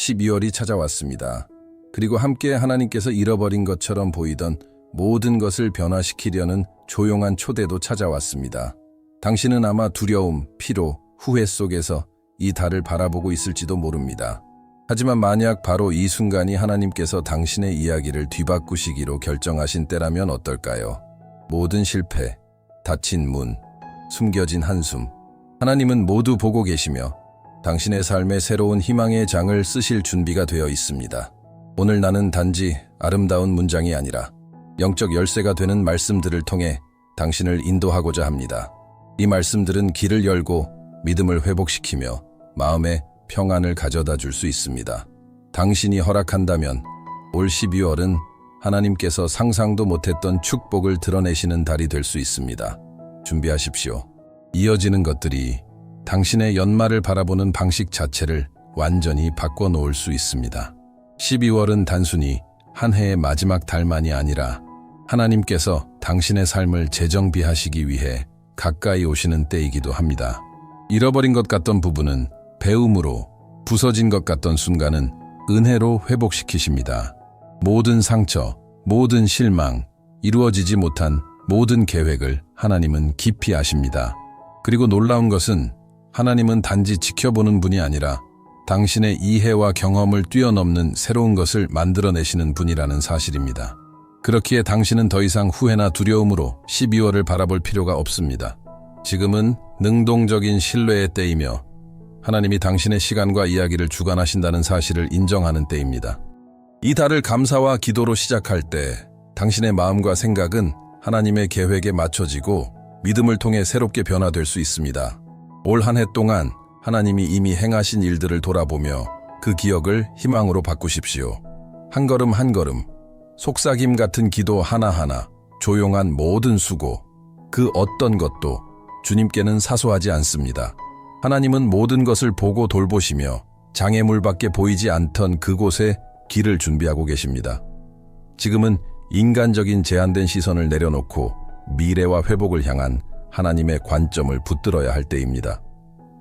12월이 찾아왔습니다. 그리고 함께 하나님께서 잃어버린 것처럼 보이던 모든 것을 변화시키려는 조용한 초대도 찾아왔습니다. 당신은 아마 두려움, 피로, 후회 속에서 이 달을 바라보고 있을지도 모릅니다. 하지만 만약 바로 이 순간이 하나님께서 당신의 이야기를 뒤바꾸시기로 결정하신 때라면 어떨까요? 모든 실패, 닫힌 문, 숨겨진 한숨, 하나님은 모두 보고 계시며 당신의 삶에 새로운 희망의 장을 쓰실 준비가 되어 있습니다. 오늘 나는 단지 아름다운 문장이 아니라 영적 열쇠가 되는 말씀들을 통해 당신을 인도하고자 합니다. 이 말씀들은 길을 열고 믿음을 회복시키며 마음에 평안을 가져다 줄 수 있습니다. 당신이 허락한다면 올 12월은 하나님께서 상상도 못했던 축복을 드러내시는 달이 될 수 있습니다. 준비하십시오. 이어지는 것들이 당신의 연말을 바라보는 방식 자체를 완전히 바꿔놓을 수 있습니다. 12월은 단순히 한 해의 마지막 달만이 아니라 하나님께서 당신의 삶을 재정비하시기 위해 가까이 오시는 때이기도 합니다. 잃어버린 것 같던 부분은 배움으로, 부서진 것 같던 순간은 은혜로 회복시키십니다. 모든 상처, 모든 실망, 이루어지지 못한 모든 계획을 하나님은 깊이 아십니다. 그리고 놀라운 것은 하나님은 단지 지켜보는 분이 아니라 당신의 이해와 경험을 뛰어넘는 새로운 것을 만들어내시는 분이라는 사실입니다. 그렇기에 당신은 더 이상 후회나 두려움으로 12월을 바라볼 필요가 없습니다. 지금은 능동적인 신뢰의 때이며 하나님이 당신의 시간과 이야기를 주관하신다는 사실을 인정하는 때입니다. 이 달을 감사와 기도로 시작할 때 당신의 마음과 생각은 하나님의 계획에 맞춰지고 믿음을 통해 새롭게 변화될 수 있습니다. 올 한 해 동안 하나님이 이미 행하신 일들을 돌아보며 그 기억을 희망으로 바꾸십시오. 한 걸음 한 걸음, 속삭임 같은 기도 하나하나, 조용한 모든 수고, 그 어떤 것도 주님께는 사소하지 않습니다. 하나님은 모든 것을 보고 돌보시며 장애물밖에 보이지 않던 그곳에 길을 준비하고 계십니다. 지금은 인간적인 제한된 시선을 내려놓고 미래와 회복을 향한 하나님의 관점을 붙들어야 할 때입니다.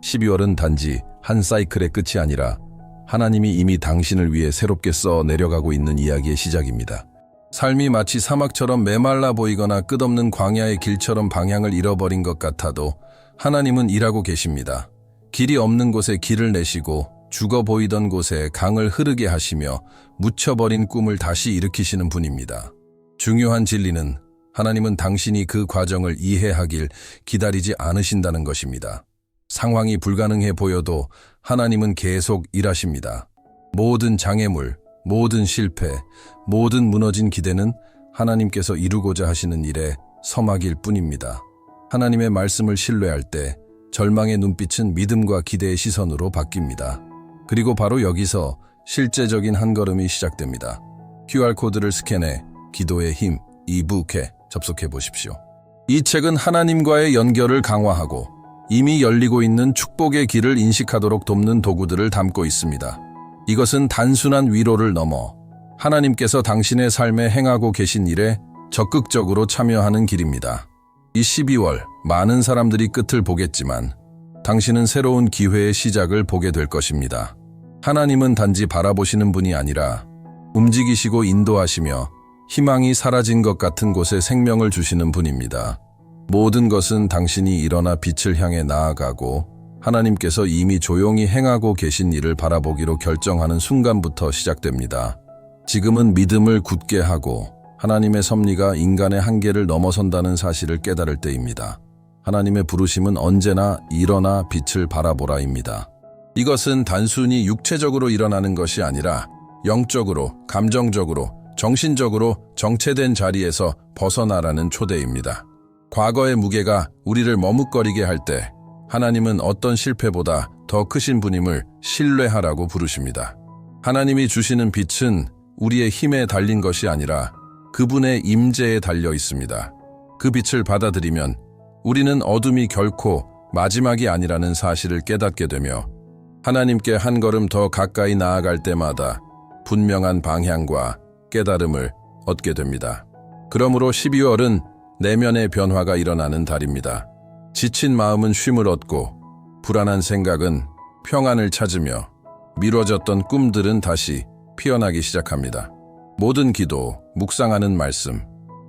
12월은 단지 한 사이클의 끝이 아니라 하나님이 이미 당신을 위해 새롭게 써 내려가고 있는 이야기의 시작입니다. 삶이 마치 사막처럼 메말라 보이거나 끝없는 광야의 길처럼 방향을 잃어버린 것 같아도 하나님은 일하고 계십니다. 길이 없는 곳에 길을 내시고 죽어 보이던 곳에 강을 흐르게 하시며 묻혀버린 꿈을 다시 일으키시는 분입니다. 중요한 진리는 하나님은 당신이 그 과정을 이해하길 기다리지 않으신다는 것입니다. 상황이 불가능해 보여도 하나님은 계속 일하십니다. 모든 장애물, 모든 실패, 모든 무너진 기대는 하나님께서 이루고자 하시는 일의 서막일 뿐입니다. 하나님의 말씀을 신뢰할 때 절망의 눈빛은 믿음과 기대의 시선으로 바뀝니다. 그리고 바로 여기서 실제적인 한 걸음이 시작됩니다. QR코드를 스캔해 기도의 힘 이북에 접속해 보십시오. 이 책은 하나님과의 연결을 강화하고 이미 열리고 있는 축복의 길을 인식하도록 돕는 도구들을 담고 있습니다. 이것은 단순한 위로를 넘어 하나님께서 당신의 삶에 행하고 계신 일에 적극적으로 참여하는 길입니다. 이 12월 많은 사람들이 끝을 보겠지만 당신은 새로운 기회의 시작을 보게 될 것입니다. 하나님은 단지 바라보시는 분이 아니라 움직이시고 인도하시며 희망이 사라진 것 같은 곳에 생명을 주시는 분입니다. 모든 것은 당신이 일어나 빛을 향해 나아가고 하나님께서 이미 조용히 행하고 계신 일을 바라보기로 결정하는 순간부터 시작됩니다. 지금은 믿음을 굳게 하고 하나님의 섭리가 인간의 한계를 넘어선다는 사실을 깨달을 때입니다. 하나님의 부르심은 언제나 일어나 빛을 바라보라입니다. 이것은 단순히 육체적으로 일어나는 것이 아니라 영적으로, 감정적으로, 정신적으로 정체된 자리에서 벗어나라는 초대입니다. 과거의 무게가 우리를 머뭇거리게 할 때 하나님은 어떤 실패보다 더 크신 분임을 신뢰하라고 부르십니다. 하나님이 주시는 빛은 우리의 힘에 달린 것이 아니라 그분의 임재에 달려 있습니다. 그 빛을 받아들이면 우리는 어둠이 결코 마지막이 아니라는 사실을 깨닫게 되며 하나님께 한 걸음 더 가까이 나아갈 때마다 분명한 방향과 깨달음을 얻게 됩니다. 그러므로 12월은 내면의 변화가 일어나는 달입니다. 지친 마음은 쉼을 얻고 불안한 생각은 평안을 찾으며 미뤄졌던 꿈들은 다시 피어나기 시작합니다. 모든 기도, 묵상하는 말씀,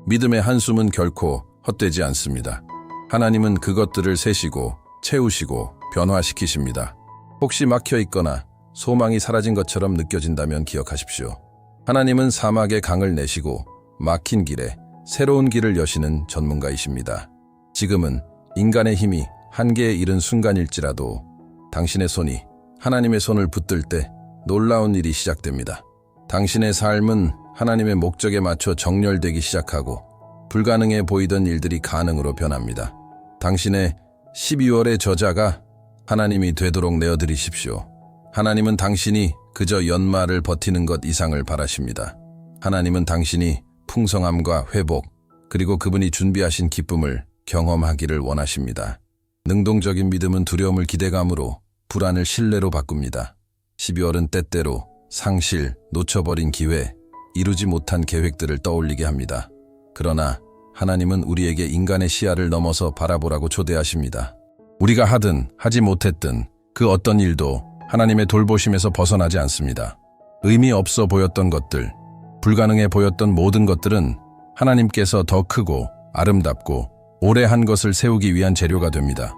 믿음의 한숨은 결코 헛되지 않습니다. 하나님은 그것들을 세시고 채우시고 변화시키십니다. 혹시 막혀 있거나 소망이 사라진 것처럼 느껴진다면 기억하십시오. 하나님은 사막에 강을 내시고 막힌 길에 새로운 길을 여시는 전문가이십니다. 지금은 인간의 힘이 한계에 이른 순간일지라도 당신의 손이 하나님의 손을 붙들 때 놀라운 일이 시작됩니다. 당신의 삶은 하나님의 목적에 맞춰 정렬되기 시작하고 불가능해 보이던 일들이 가능으로 변합니다. 당신의 12월의 저자가 하나님이 되도록 내어드리십시오. 하나님은 당신이 그저 연말을 버티는 것 이상을 바라십니다. 하나님은 당신이 풍성함과 회복, 그리고 그분이 준비하신 기쁨을 경험하기를 원하십니다. 능동적인 믿음은 두려움을 기대감으로, 불안을 신뢰로 바꿉니다. 12월은 때때로 상실, 놓쳐버린 기회, 이루지 못한 계획들을 떠올리게 합니다. 그러나 하나님은 우리에게 인간의 시야를 넘어서 바라보라고 초대하십니다. 우리가 하든 하지 못했든 그 어떤 일도 하나님의 돌보심에서 벗어나지 않습니다. 의미 없어 보였던 것들, 불가능해 보였던 모든 것들은 하나님께서 더 크고 아름답고 오래 한 것을 세우기 위한 재료가 됩니다.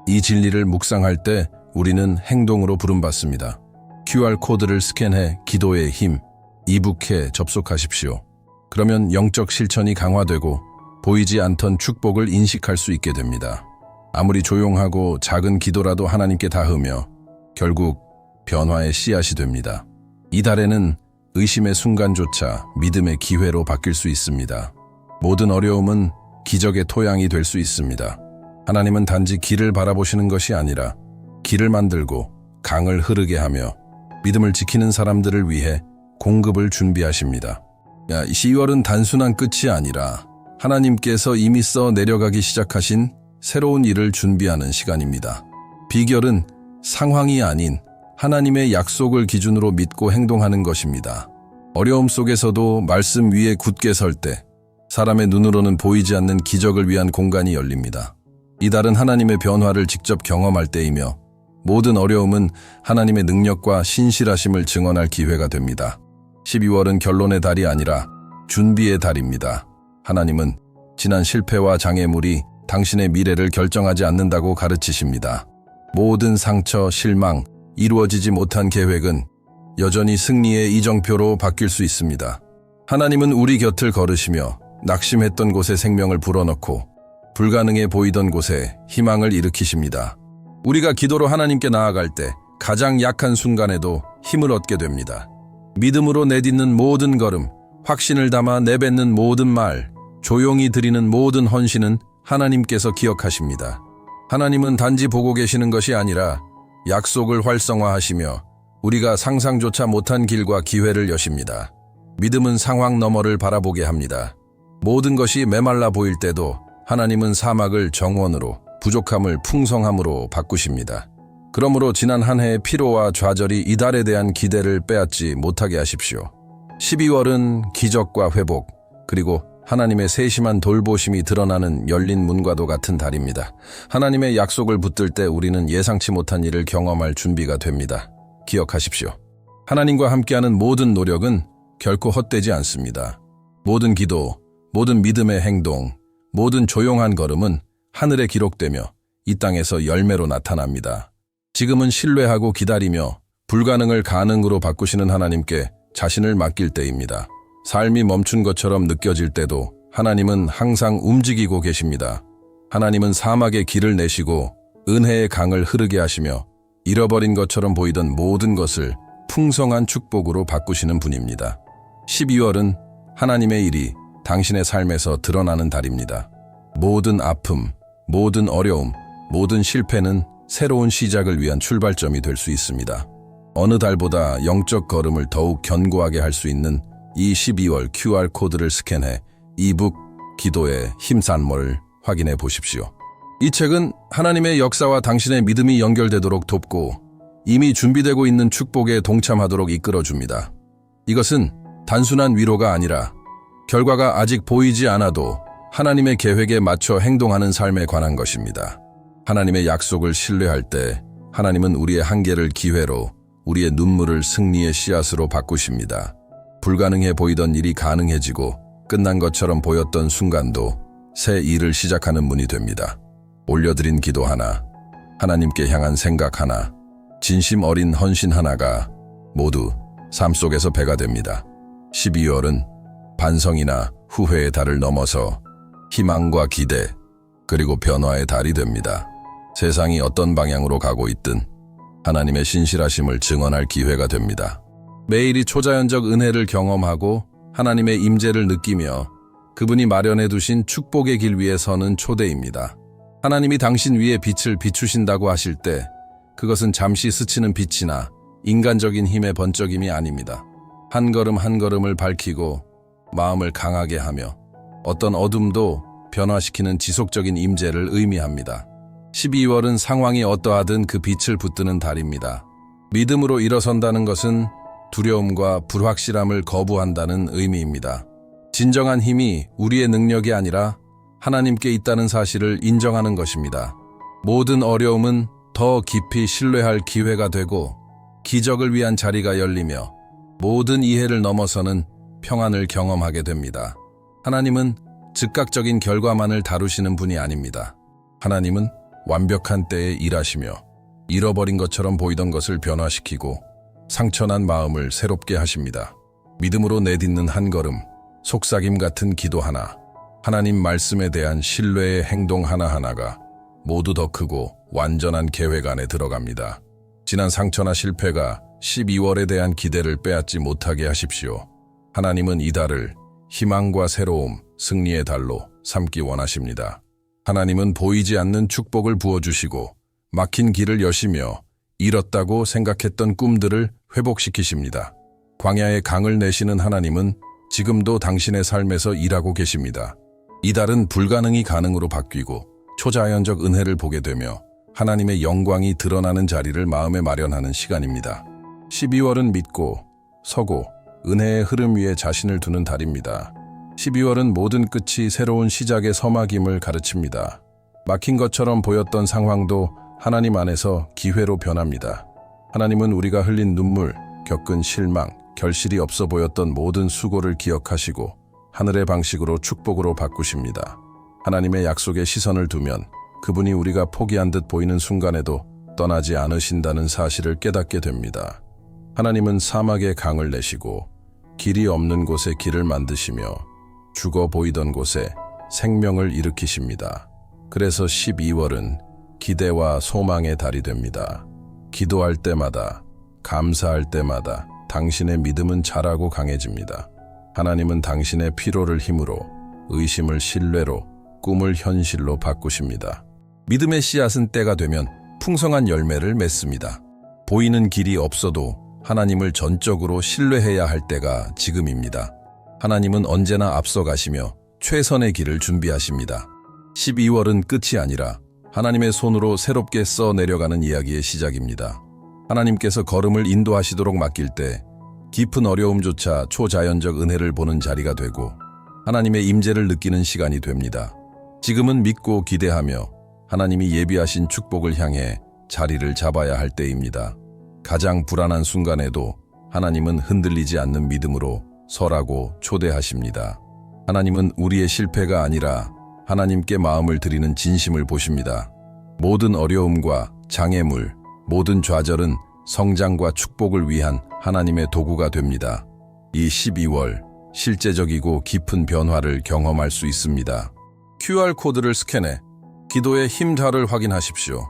이 진리를 묵상할 때 우리는 행동으로 부름받습니다. QR코드를 스캔해 기도의 힘, 이북에 접속하십시오. 그러면 영적 실천이 강화되고 보이지 않던 축복을 인식할 수 있게 됩니다. 아무리 조용하고 작은 기도라도 하나님께 닿으며 결국 변화의 씨앗이 됩니다. 이 달에는 의심의 순간조차 믿음의 기회로 바뀔 수 있습니다. 모든 어려움은 기적의 토양이 될 수 있습니다. 하나님은 단지 길을 바라보시는 것이 아니라 길을 만들고 강을 흐르게 하며 믿음을 지키는 사람들을 위해 공급을 준비하십니다. 12월은 단순한 끝이 아니라 하나님께서 이미 써 내려가기 시작하신 새로운 일을 준비하는 시간입니다. 비결은 상황이 아닌 하나님의 약속을 기준으로 믿고 행동하는 것입니다. 어려움 속에서도 말씀 위에 굳게 설 때 사람의 눈으로는 보이지 않는 기적을 위한 공간이 열립니다. 이달은 하나님의 변화를 직접 경험할 때이며 모든 어려움은 하나님의 능력과 신실하심을 증언할 기회가 됩니다. 12월은 결론의 달이 아니라 준비의 달입니다. 하나님은 지난 실패와 장애물이 당신의 미래를 결정하지 않는다고 가르치십니다. 모든 상처, 실망, 이루어지지 못한 계획은 여전히 승리의 이정표로 바뀔 수 있습니다. 하나님은 우리 곁을 걸으시며 낙심했던 곳에 생명을 불어넣고 불가능해 보이던 곳에 희망을 일으키십니다. 우리가 기도로 하나님께 나아갈 때 가장 약한 순간에도 힘을 얻게 됩니다. 믿음으로 내딛는 모든 걸음, 확신을 담아 내뱉는 모든 말, 조용히 드리는 모든 헌신은 하나님께서 기억하십니다. 하나님은 단지 보고 계시는 것이 아니라 약속을 활성화하시며 우리가 상상조차 못한 길과 기회를 여십니다. 믿음은 상황 너머를 바라보게 합니다. 모든 것이 메말라 보일 때도 하나님은 사막을 정원으로, 부족함을 풍성함으로 바꾸십니다. 그러므로 지난 한 해의 피로와 좌절이 이달에 대한 기대를 빼앗지 못하게 하십시오. 12월은 기적과 회복, 그리고 하나님의 세심한 돌보심이 드러나는 열린 문과도 같은 달입니다. 하나님의 약속을 붙들 때 우리는 예상치 못한 일을 경험할 준비가 됩니다. 기억하십시오. 하나님과 함께하는 모든 노력은 결코 헛되지 않습니다. 모든 기도, 모든 믿음의 행동, 모든 조용한 걸음은 하늘에 기록되며 이 땅에서 열매로 나타납니다. 지금은 신뢰하고 기다리며 불가능을 가능으로 바꾸시는 하나님께 자신을 맡길 때입니다. 삶이 멈춘 것처럼 느껴질 때도 하나님은 항상 움직이고 계십니다. 하나님은 사막에 길을 내시고 은혜의 강을 흐르게 하시며 잃어버린 것처럼 보이던 모든 것을 풍성한 축복으로 바꾸시는 분입니다. 12월은 하나님의 일이 당신의 삶에서 드러나는 달입니다. 모든 아픔, 모든 어려움, 모든 실패는 새로운 시작을 위한 출발점이 될 수 있습니다. 어느 달보다 영적 걸음을 더욱 견고하게 할 수 있는 이 12월 QR코드를 스캔해 이북 기도의 힘산모를 확인해 보십시오. 이 책은 하나님의 역사와 당신의 믿음이 연결되도록 돕고 이미 준비되고 있는 축복에 동참하도록 이끌어줍니다. 이것은 단순한 위로가 아니라 결과가 아직 보이지 않아도 하나님의 계획에 맞춰 행동하는 삶에 관한 것입니다. 하나님의 약속을 신뢰할 때 하나님은 우리의 한계를 기회로, 우리의 눈물을 승리의 씨앗으로 바꾸십니다. 불가능해 보이던 일이 가능해지고 끝난 것처럼 보였던 순간도 새 일을 시작하는 문이 됩니다. 올려드린 기도 하나, 하나님께 향한 생각 하나, 진심 어린 헌신 하나가 모두 삶 속에서 배가 됩니다. 12월은 반성이나 후회의 달을 넘어서 희망과 기대, 그리고 변화의 달이 됩니다. 세상이 어떤 방향으로 가고 있든 하나님의 신실하심을 증언할 기회가 됩니다. 매일이 초자연적 은혜를 경험하고 하나님의 임재를 느끼며 그분이 마련해 두신 축복의 길 위에 서는 초대입니다. 하나님이 당신 위에 빛을 비추신다고 하실 때 그것은 잠시 스치는 빛이나 인간적인 힘의 번쩍임이 아닙니다. 한 걸음 한 걸음을 밝히고 마음을 강하게 하며 어떤 어둠도 변화시키는 지속적인 임재를 의미합니다. 12월은 상황이 어떠하든 그 빛을 붙드는 달입니다. 믿음으로 일어선다는 것은 두려움과 불확실함을 거부한다는 의미입니다. 진정한 힘이 우리의 능력이 아니라 하나님께 있다는 사실을 인정하는 것입니다. 모든 어려움은 더 깊이 신뢰할 기회가 되고 기적을 위한 자리가 열리며 모든 이해를 넘어서는 평안을 경험하게 됩니다. 하나님은 즉각적인 결과만을 다루시는 분이 아닙니다. 하나님은 완벽한 때에 일하시며 잃어버린 것처럼 보이던 것을 변화시키고 상처난 마음을 새롭게 하십니다. 믿음으로 내딛는 한 걸음, 속삭임 같은 기도 하나, 하나님 말씀에 대한 신뢰의 행동 하나하나가 모두 더 크고 완전한 계획 안에 들어갑니다. 지난 상처나 실패가 12월에 대한 기대를 빼앗지 못하게 하십시오. 하나님은 이 달을 희망과 새로움, 승리의 달로 삼기 원하십니다. 하나님은 보이지 않는 축복을 부어주시고 막힌 길을 여시며 잃었다고 생각했던 꿈들을 회복시키십니다. 광야의 강을 내시는 하나님은 지금도 당신의 삶에서 일하고 계십니다. 이 달은 불가능이 가능으로 바뀌고 초자연적 은혜를 보게 되며 하나님의 영광이 드러나는 자리를 마음에 마련하는 시간입니다. 12월은 믿고 서고 은혜의 흐름 위에 자신을 두는 달입니다. 12월은 모든 끝이 새로운 시작의 서막임을 가르칩니다. 막힌 것처럼 보였던 상황도 하나님 안에서 기회로 변합니다. 하나님은 우리가 흘린 눈물, 겪은 실망, 결실이 없어 보였던 모든 수고를 기억하시고 하늘의 방식으로 축복으로 바꾸십니다. 하나님의 약속에 시선을 두면 그분이 우리가 포기한 듯 보이는 순간에도 떠나지 않으신다는 사실을 깨닫게 됩니다. 하나님은 사막에 강을 내시고 길이 없는 곳에 길을 만드시며 죽어 보이던 곳에 생명을 일으키십니다. 그래서 12월은 기대와 소망의 달이 됩니다. 기도할 때마다, 감사할 때마다 당신의 믿음은 자라고 강해집니다. 하나님은 당신의 피로를 힘으로, 의심을 신뢰로, 꿈을 현실로 바꾸십니다. 믿음의 씨앗은 때가 되면 풍성한 열매를 맺습니다. 보이는 길이 없어도 하나님을 전적으로 신뢰해야 할 때가 지금입니다. 하나님은 언제나 앞서가시며 최선의 길을 준비하십니다. 12월은 끝이 아니라 하나님의 손으로 새롭게 써내려가는 이야기의 시작입니다. 하나님께서 걸음을 인도하시도록 맡길 때 깊은 어려움조차 초자연적 은혜를 보는 자리가 되고 하나님의 임재를 느끼는 시간이 됩니다. 지금은 믿고 기대하며 하나님이 예비하신 축복을 향해 자리를 잡아야 할 때입니다. 가장 불안한 순간에도 하나님은 흔들리지 않는 믿음으로 서라고 초대하십니다. 하나님은 우리의 실패가 아니라 하나님께 마음을 드리는 진심을 보십니다. 모든 어려움과 장애물, 모든 좌절은 성장과 축복을 위한 하나님의 도구가 됩니다. 이 12월, 실제적이고 깊은 변화를 경험할 수 있습니다. QR코드를 스캔해 기도의 힘달을 확인하십시오.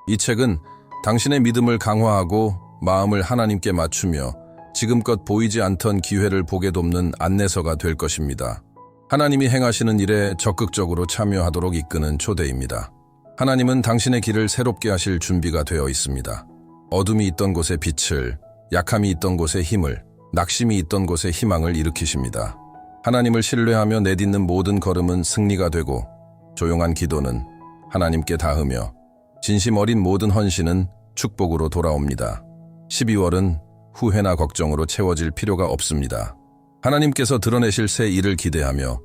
이 책은 당신의 믿음을 강화하고 마음을 하나님께 맞추며 지금껏 보이지 않던 기회를 보게 돕는 안내서가 될 것입니다. 하나님이 행하시는 일에 적극적으로 참여하도록 이끄는 초대입니다. 하나님은 당신의 길을 새롭게 하실 준비가 되어 있습니다. 어둠이 있던 곳에 빛을, 약함이 있던 곳에 힘을, 낙심이 있던 곳에 희망을 일으키십니다. 하나님을 신뢰하며 내딛는 모든 걸음은 승리가 되고 조용한 기도는 하나님께 닿으며 진심 어린 모든 헌신은 축복으로 돌아옵니다. 12월은 후회나 걱정으로 채워질 필요가 없습니다. 하나님께서 드러내실 새 일을 기대하며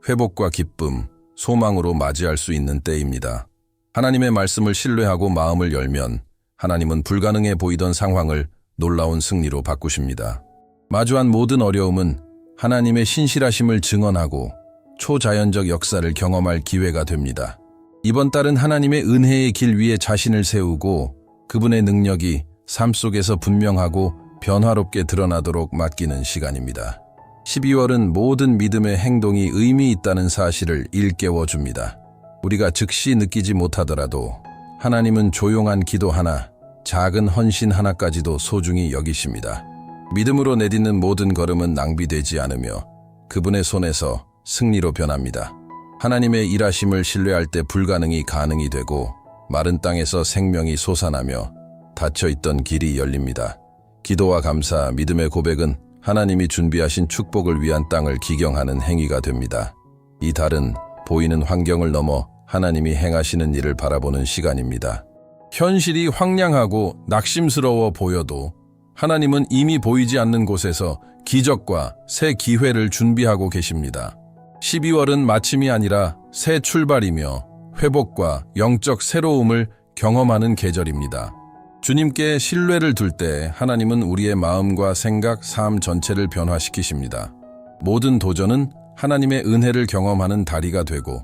회복과 기쁨, 소망으로 맞이할 수 있는 때입니다. 하나님의 말씀을 신뢰하고 마음을 열면 하나님은 불가능해 보이던 상황을 놀라운 승리로 바꾸십니다. 마주한 모든 어려움은 하나님의 신실하심을 증언하고 초자연적 역사를 경험할 기회가 됩니다. 이번 달은 하나님의 은혜의 길 위에 자신을 세우고 그분의 능력이 삶 속에서 분명하고 변화롭게 드러나도록 맡기는 시간입니다. 12월은 모든 믿음의 행동이 의미 있다는 사실을 일깨워 줍니다. 우리가 즉시 느끼지 못하더라도 하나님은 조용한 기도 하나, 작은 헌신 하나까지도 소중히 여기십니다. 믿음으로 내딛는 모든 걸음은 낭비되지 않으며 그분의 손에서 승리로 변합니다. 하나님의 일하심을 신뢰할 때 불가능이 가능이 되고 마른 땅에서 생명이 솟아나며 닫혀있던 길이 열립니다. 기도와 감사, 믿음의 고백은 하나님이 준비하신 축복을 위한 땅을 기경하는 행위가 됩니다. 이 달은 보이는 환경을 넘어 하나님이 행하시는 일을 바라보는 시간입니다. 현실이 황량하고 낙심스러워 보여도 하나님은 이미 보이지 않는 곳에서 기적과 새 기회를 준비하고 계십니다. 12월은 마침이 아니라 새 출발이며 회복과 영적 새로움을 경험하는 계절입니다. 주님께 신뢰를 둘 때 하나님은 우리의 마음과 생각, 삶 전체를 변화시키십니다. 모든 도전은 하나님의 은혜를 경험하는 다리가 되고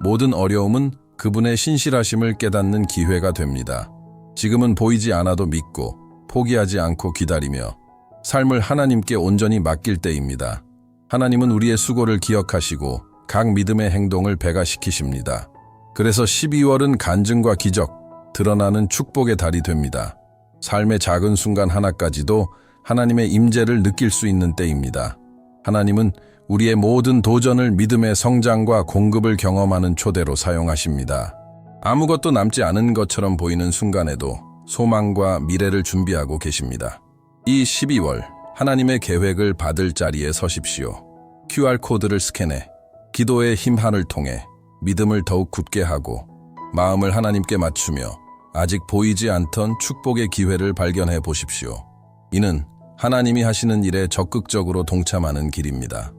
모든 어려움은 그분의 신실하심을 깨닫는 기회가 됩니다. 지금은 보이지 않아도 믿고 포기하지 않고 기다리며 삶을 하나님께 온전히 맡길 때입니다. 하나님은 우리의 수고를 기억하시고 각 믿음의 행동을 배가시키십니다. 그래서 12월은 간증과 기적, 드러나는 축복의 달이 됩니다. 삶의 작은 순간 하나까지도 하나님의 임재를 느낄 수 있는 때입니다. 하나님은 우리의 모든 도전을 믿음의 성장과 공급을 경험하는 초대로 사용하십니다. 아무것도 남지 않은 것처럼 보이는 순간에도 소망과 미래를 준비하고 계십니다. 이 12월, 하나님의 계획을 받을 자리에 서십시오. QR코드를 스캔해 기도의 힘 한을 통해 믿음을 더욱 굳게 하고 마음을 하나님께 맞추며 아직 보이지 않던 축복의 기회를 발견해 보십시오. 이는 하나님이 하시는 일에 적극적으로 동참하는 길입니다.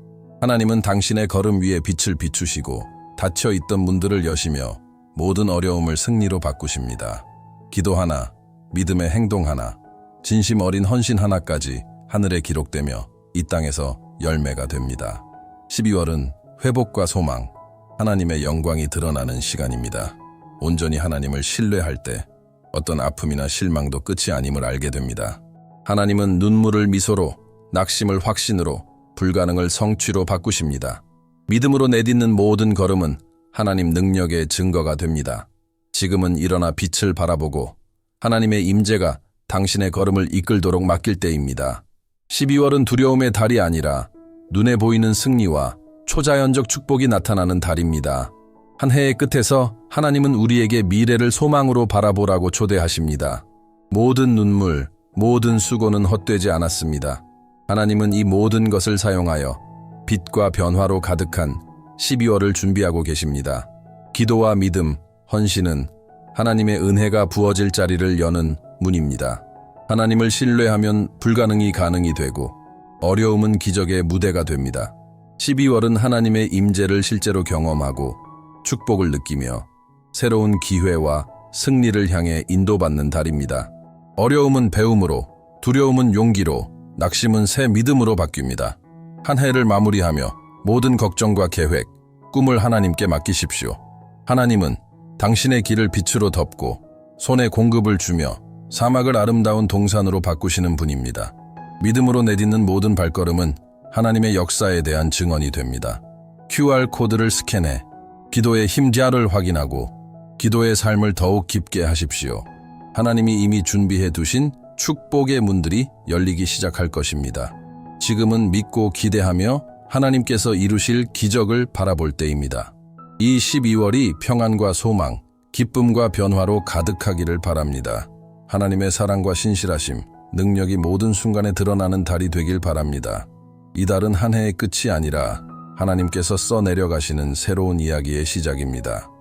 하나님은 당신의 걸음 위에 빛을 비추시고 닫혀있던 문들을 여시며 모든 어려움을 승리로 바꾸십니다. 기도 하나, 믿음의 행동 하나, 진심 어린 헌신 하나까지 하늘에 기록되며 이 땅에서 열매가 됩니다. 12월은 회복과 소망, 하나님의 영광이 드러나는 시간입니다. 온전히 하나님을 신뢰할 때 어떤 아픔이나 실망도 끝이 아님을 알게 됩니다. 하나님은 눈물을 미소로, 낙심을 확신으로, 불가능을 성취로 바꾸십니다. 믿음으로 내딛는 모든 걸음은 하나님 능력의 증거가 됩니다. 지금은 일어나 빛을 바라보고 하나님의 임재가 당신의 걸음을 이끌도록 맡길 때입니다. 12월은 두려움의 달이 아니라 눈에 보이는 승리와 초자연적 축복이 나타나는 달입니다. 한 해의 끝에서 하나님은 우리에게 미래를 소망으로 바라보라고 초대하십니다. 모든 눈물, 모든 수고는 헛되지 않았습니다. 하나님은 이 모든 것을 사용하여 빛과 변화로 가득한 12월을 준비하고 계십니다. 기도와 믿음, 헌신은 하나님의 은혜가 부어질 자리를 여는 문입니다. 하나님을 신뢰하면 불가능이 가능이 되고 어려움은 기적의 무대가 됩니다. 12월은 하나님의 임재를 실제로 경험하고 축복을 느끼며 새로운 기회와 승리를 향해 인도받는 달입니다. 어려움은 배움으로, 두려움은 용기로, 낙심은 새 믿음으로 바뀝니다. 한 해를 마무리하며 모든 걱정과 계획, 꿈을 하나님께 맡기십시오. 하나님은 당신의 길을 빛으로 덮고 손에 공급을 주며 사막을 아름다운 동산으로 바꾸시는 분입니다. 믿음으로 내딛는 모든 발걸음은 하나님의 역사에 대한 증언이 됩니다. QR코드를 스캔해 기도의 힘자를 확인하고 기도의 삶을 더욱 깊게 하십시오. 하나님이 이미 준비해 두신 축복의 문들이 열리기 시작할 것입니다. 지금은 믿고 기대하며 하나님께서 이루실 기적을 바라볼 때입니다. 이 12월이 평안과 소망, 기쁨과 변화로 가득하기를 바랍니다. 하나님의 사랑과 신실하심, 능력이 모든 순간에 드러나는 달이 되길 바랍니다. 이 달은 한 해의 끝이 아니라 하나님께서 써내려가시는 새로운 이야기의 시작입니다.